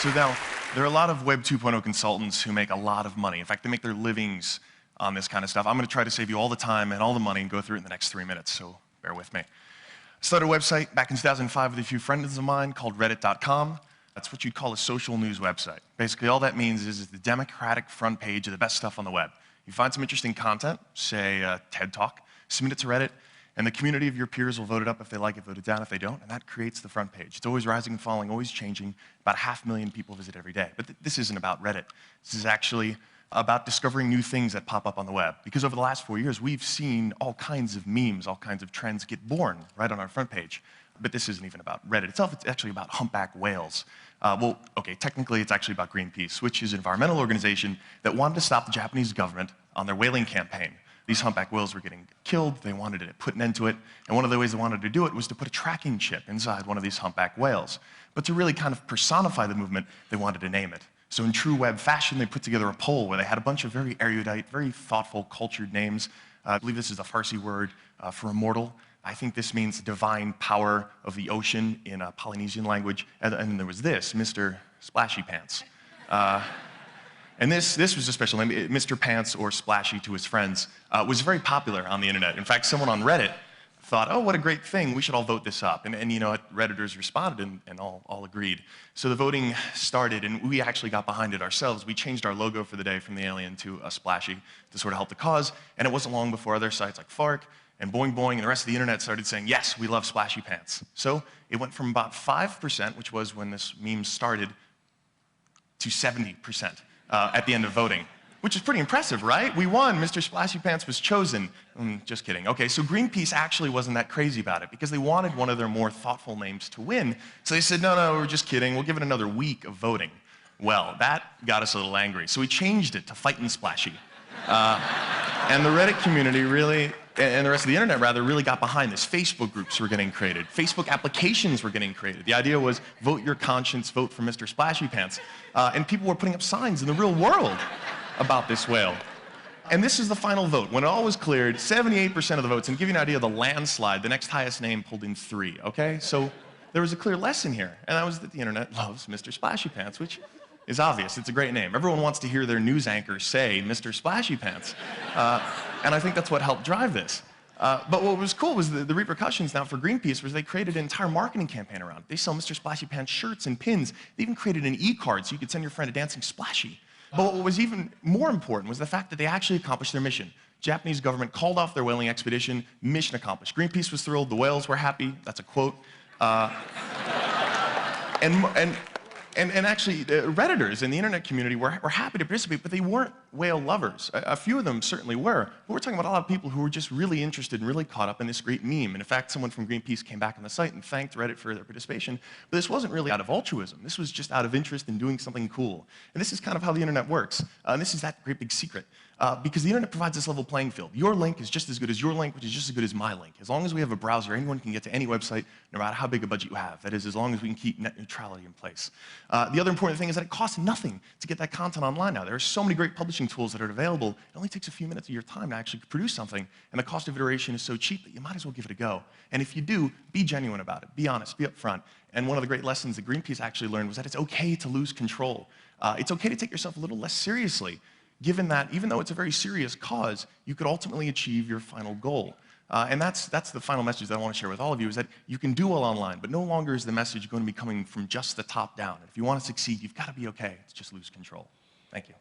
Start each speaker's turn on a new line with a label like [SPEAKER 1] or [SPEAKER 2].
[SPEAKER 1] So now, there are a lot of Web 2.0 consultants who make a lot of money. In fact, they make their livings on this kind of stuff. I'm going to try to save you all the time and all the money and go through it in the next 3 minutes, so bear with me. I started a website back in 2005 with a few friends of mine called Reddit.com. That's what you'd call a social news website. Basically, all that means is it's the democratic front page of the best stuff on the web. You find some interesting content, say a TED Talk, submit it to Reddit, and the community of your peers will vote it up if they like it, vote it down if they don't, and that creates the front page. It's always rising and falling, always changing. About 500,000 people visit every day. But this isn't about Reddit. This is actually about discovering new things that pop up on the web. Because over the last 4 years, we've seen all kinds of memes, all kinds of trends get born right on our front page. But this isn't even about Reddit itself. It's actually about humpback whales. Well, okay, technically it's actually about Greenpeace, which is an environmental organization that wanted to stop the Japanese government on their whaling campaign. These humpback whales were getting killed. They wanted to put an end to it. And one of the ways they wanted to do it was to put a tracking chip inside one of these humpback whales. But to really kind of personify the movement, they wanted to name it. So in true web fashion, they put together a poll where they had a bunch of very erudite, very thoughtful, cultured names. I believe this is the Farsi word for immortal. I think this means divine power of the ocean in a Polynesian language. And then there was this, Mr. Splashy Pants. And this was a special name. Mr. Pants, or Splashy to his friends, was very popular on the internet. In fact, someone on Reddit thought, oh, what a great thing, we should all vote this up. And you know what, Redditors responded and all agreed. So the voting started, and we actually got behind it ourselves. We changed our logo for the day from the alien to a splashy to sort of help the cause. And it wasn't long before other sites like Fark and Boing Boing and the rest of the internet started saying, yes, we love Splashy Pants. So it went from about 5%, which was when this meme started, to 70%. At the end of voting, which is pretty impressive, right? We won. Mr. Splashy Pants was chosen. Just kidding. Okay, so Greenpeace actually wasn't that crazy about it because they wanted one of their more thoughtful names to win. So they said, no, we're just kidding. We'll give it another week of voting. Well, that got us a little angry. So we changed it to Fightin' Splashy. And the Reddit community really, and the rest of the internet rather, really got behind this. Facebook groups were getting created. Facebook applications were getting created. The idea was vote your conscience, vote for Mr. Splashy Pants. And people were putting up signs in the real world about this whale. And this is the final vote. When it all was cleared, 78% of the votes, and to give you an idea of the landslide, the next highest name pulled in 3, okay? So there was a clear lesson here, and that was that the internet loves Mr. Splashy Pants, which is obvious. It's a great name. Everyone wants to hear their news anchor say Mr. Splashy Pants. And I think that's what helped drive this. But what was cool was the repercussions now for Greenpeace was they created an entire marketing campaign around it. They sell Mr. Splashy Pants shirts and pins. They even created an e-card so you could send your friend a dancing splashy. But what was even more important was the fact that they actually accomplished their mission. Japanese government called off their whaling expedition, mission accomplished. Greenpeace was thrilled, the whales were happy, that's a quote. And actually, Redditors in the internet community were happy to participate, but they weren't whale lovers. A few of them certainly were. But we're talking about a lot of people who were just really interested and really caught up in this great meme. And in fact, someone from Greenpeace came back on the site and thanked Reddit for their participation. But this wasn't really out of altruism. This was just out of interest in doing something cool. And this is kind of how the internet works. And this is that great big secret. Because the internet provides this level playing field. Your link is just as good as your link, which is just as good as my link. As long as we have a browser, anyone can get to any website, no matter how big a budget you have. That is, as long as we can keep net neutrality in place. The other important thing is that it costs nothing to get that content online now. There are so many great publishing tools that are available. It only takes a few minutes of your time to actually produce something, and the cost of iteration is so cheap that you might as well give it a go. And if you do, be genuine about it. Be honest. Be upfront. And one of the great lessons that Greenpeace actually learned was that it's okay to lose control. It's okay to take yourself a little less seriously, given that even though it's a very serious cause, you could ultimately achieve your final goal. And that's the final message that I want to share with all of you, is that you can do well online, but no longer is the message going to be coming from just the top down. And if you want to succeed, you've got to be okay to just lose control. Thank you.